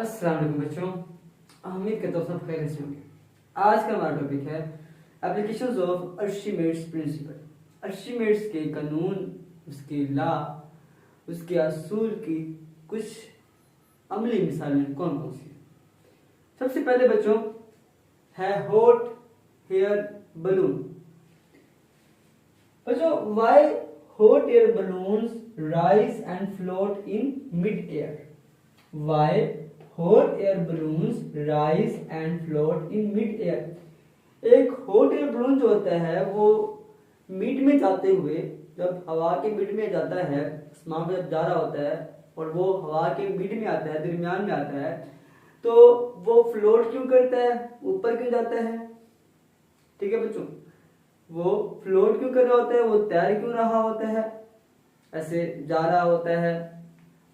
अस्सलाम वालेकुम बच्चों, उम्मीद करता हूँ सब खैरियत से होंगे। आज का हमारा टॉपिक है एप्लीकेशंस ऑफ आर्चिमेड्स प्रिंसिपल। आर्चिमेड्स के कानून, उसके लॉ, उसके असूल की कुछ अमली मिसालें कौन कौन सी हैं। सबसे पहले बच्चों है हॉट एयर बलून। बच्चों, why hot air balloons rise and float in mid air? Why hot air balloons rise and float in mid air? एक hot air balloon जो होता है वो मिड में जाते हुए, जब हवा के मिड में जाता है, आसमान में जब जा रहा होता है और वो हवा के मिड में आता है, दरमियान में आता है, तो वो फ्लोट क्यों करता है, ऊपर क्यों जाता है? ठीक है बच्चों, वो फ्लोट क्यों कर रहा होता है, वो तैर क्यों रहा होता है, ऐसे जा रहा होता है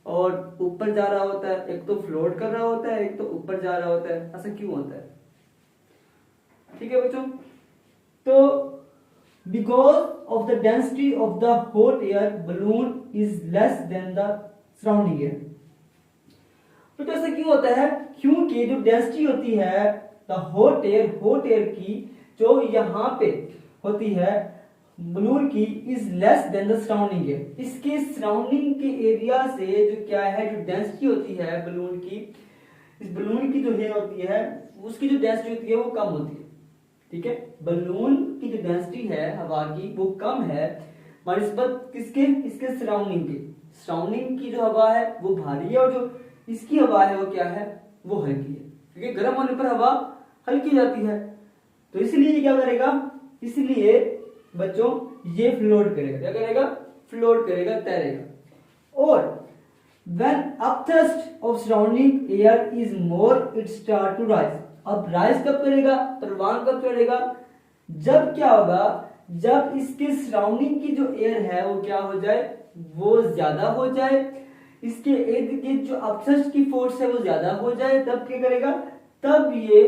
और ऊपर जा रहा होता है। एक तो फ्लोट कर रहा होता है, एक तो ऊपर जा रहा होता है। ऐसा क्यों होता है? ठीक है बच्चों, तो because of the density of the hot air balloon is less than the surrounding air. तो ऐसा क्यों होता है? क्योंकि जो डेंसिटी होती है द हॉट एयर की, जो यहाँ पे होती है बलून की, is less than the surrounding air. इसके सराउंडिंग के एरिया से जो क्या है, जो डेंसिटी होती है बलून की, इस बलून की जो है होती है, उसकी जो डेंसिटी होती है वो कम होती है। ठीक है, बलून की जो डेंसिटी है हवा की वो कम है बनिस्बत किसके? इसके सराउंडिंग के। सराउंडिंग की जो हवा है वो भारी है और जो इसकी हवा है वो क्या है, वो हल्की है। क्योंकि गर्म होने पर हवा हल्की जाती है, तो इसलिए क्या करेगा, इसलिए बच्चों ये फ्लोट करेगा। क्या करेगा? फ्लोट करेगा, तैरेगा। और when upthrust of surrounding air is more, it start to rise। अब राइज कब करेगा, परवान कब चढ़ेगा? जब क्या होगा, जब इसके सराउंडिंग की जो एयर है वो क्या हो जाए, वो ज्यादा हो जाए, इसके इर्द गिर्द जो अपथ्रस्ट की फोर्स है वो ज्यादा हो जाए, तब क्या करेगा, तब ये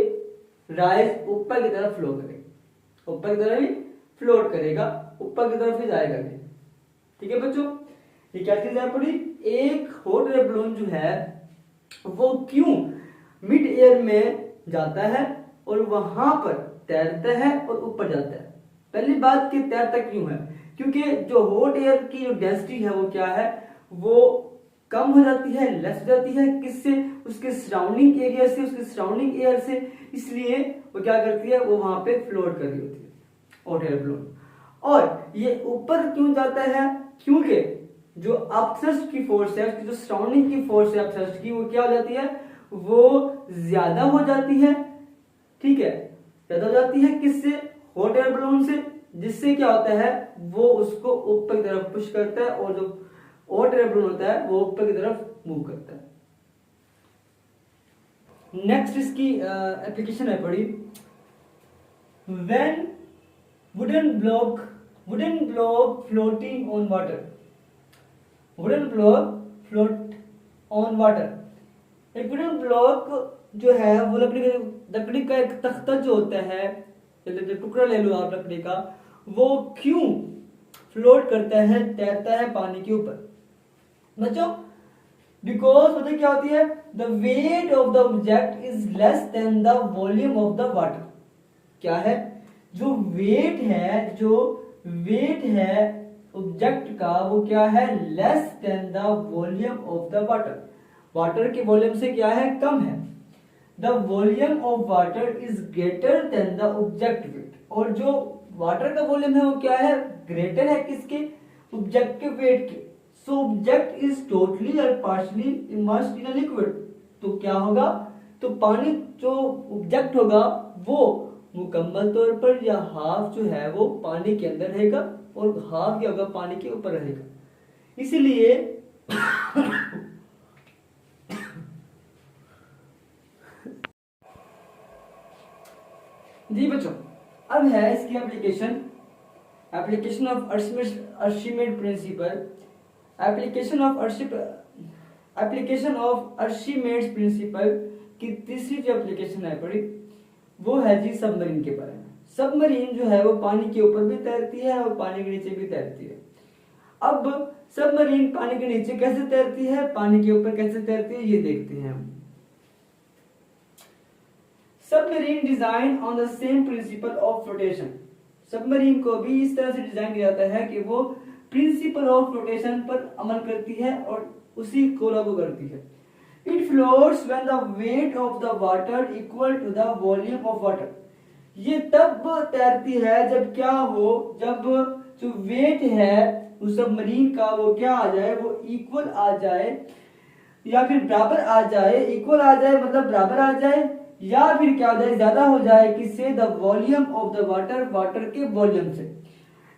राइज ऊपर की तरफ फ्लो करेगा, ऊपर की तरफ ही फ्लोट करेगा, ऊपर की तरफ ही जाएगा नहीं। ठीक है बच्चों, ये क्या चीज है पड़ी? एक हॉट एयर बलून जो है वो क्यों मिड एयर में जाता है और वहां पर तैरता है और ऊपर जाता है। पहली बात कि तैरता क्यों है? क्योंकि जो हॉट एयर की जो डेंसिटी है वो क्या है, वो कम हो जाती है, लेस हो जाती है। किससे? उसके सराउंडिंग एरिया से, उसके सराउंडिंग एयर से। इसलिए वो क्या करती है, वो वहां पे फ्लोट कर रही होती है हॉट एयर बलून। और ये ऊपर क्यों जाता है? क्योंकि जो अपथ्रस्ट की फोर्स है, उसकी जो सराउंडिंग की फोर्स है अपथ्रस्ट की, वो क्या हो जाती है, वो ज्यादा हो जाती है। ठीक है, ज्यादा हो जाती है किससे? हॉट एयर बलून से। जिससे क्या होता है, वो उसको ऊपर की तरफ पुश करता है और जो हॉट एयर बलून होता है वो ऊपर की तरफ मूव करता है। नेक्स्ट इसकी एप्लीकेशन है पड़ी, when wooden block floating on water। wooden block float on water। एक wooden block जो है वो लकड़ी का एक तख्ता जो होता है, टुकड़ा ले लो आप लकड़ी का, वो क्यों फ्लोट करता है, तैरता है पानी के ऊपर? बच्चों, बिकॉज पता क्या होती है, the weight of the object is less than the volume of the water. क्या है? जो वेट है ऑब्जेक्ट का, वो क्या है, less than the volume of the water. Water के वॉल्यूम से क्या है, कम है। The volume of water is greater than the object wait. और जो वाटर का वॉल्यूम है वो क्या है, ग्रेटर है किसके, ऑब्जेक्ट के वेट के। सो ऑब्जेक्ट इज टोटली और partially immersed in a liquid. तो क्या होगा, तो पानी, जो ऑब्जेक्ट होगा वो मुकम्मल तौर पर या हाफ जो है वो पानी के अंदर रहेगा और हाफ क्या होगा, पानी के ऊपर रहेगा। इसलिए जी बच्चों, अब है इसकी application of Archimedes principle. Application of Archimedes principle की तीसरी जो एप्लीकेशन है पड़ी, वो है जी सबमरीन के बारे में। सबमरीन जो है वो पानी के ऊपर भी तैरती है और पानी के नीचे भी तैरती है। अब सबमरीन पानी के नीचे कैसे तैरती है, पानी के ऊपर कैसे तैरती है, ये देखते हैं हम। Submarine design on the same principle of flotation, submarine को भी इस तरह से डिजाइन किया जाता है कि वो प्रिंसिपल ऑफ फ्लोटेशन पर अमल करती है और उसी को लागू करती है। It floats when the weight of the water equal to the volume of water, ये तब तैरती है जब क्या हो, जब जो वेट है उस सबमरीन का वो क्या आ जाए, वो इक्वल आ जाए या फिर बराबर आ जाए, इक्वल आ जाए मतलब बराबर आ जाए, या फिर क्या हो जाए, ज्यादा हो जाए किससे, the volume of the water, water के वॉल्यूम से।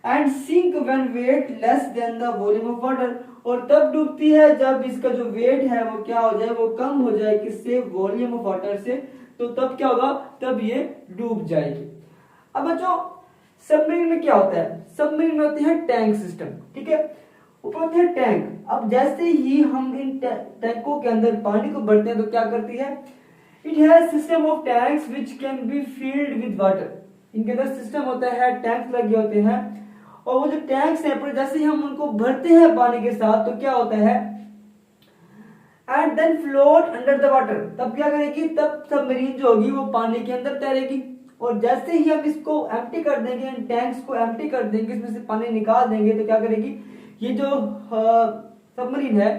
And sink when weight less than the volume of water, और तब डूबती है जब इसका जो वेट है वो क्या हो जाए, वो कम हो जाए किससे, वॉल्यूम ऑफ वाटर से, तो तब क्या होगा, तब ये डूब जाएगी। अब बच्चों सबमरीन में क्या होता है, सबमरीन में होते हैं टैंक सिस्टम, ठीक है, ऊपर होते हैं टैंक। अब जैसे ही हम इन टैंकों के अंदर पानी को भरते हैं तो क्या करती है, it has system of tanks which can be filled with water, इनके अंदर सिस्टम होता है, टैंक्स लगे होते हैं, और वो जो टैंक्स हैं पर जैसे ही हम उनको भरते हैं पानी के साथ तो क्या होता है, and then float under the water, तब क्या करेगी, तब सबमरीन जो होगी वो पानी के अंदर तैरेगी, और जैसे ही हम इसको एम्प्टी कर देंगे, इन टैंक्स को एम्प्टी कर देंगे, इसमें से पानी निकाल देंगे, तो क्या करेगी, ये जो सबमरीन है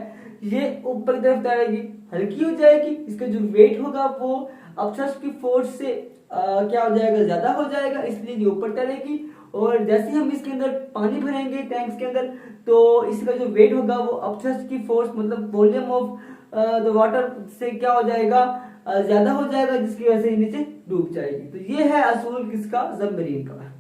ये ऊपर की तरफ तैरेगी, हल्की हो जाएगी, इसका जो वेट होगा वो अपथ्रस्ट की फोर्स से क्या हो जाएगा, ज्यादा हो जाएगा, इसलिए ये ऊपर तैरेगी, और जैसे हम इसके अंदर पानी भरेंगे टैंक्स के अंदर तो इसका जो वेट होगा वो अपथ्रस्ट की फोर्स मतलब वॉल्यूम ऑफ द वाटर से क्या हो जाएगा, ज्यादा हो जाएगा, जिसकी वजह से नीचे डूब जाएगी। तो ये है असूल किसका, सबमरीन का।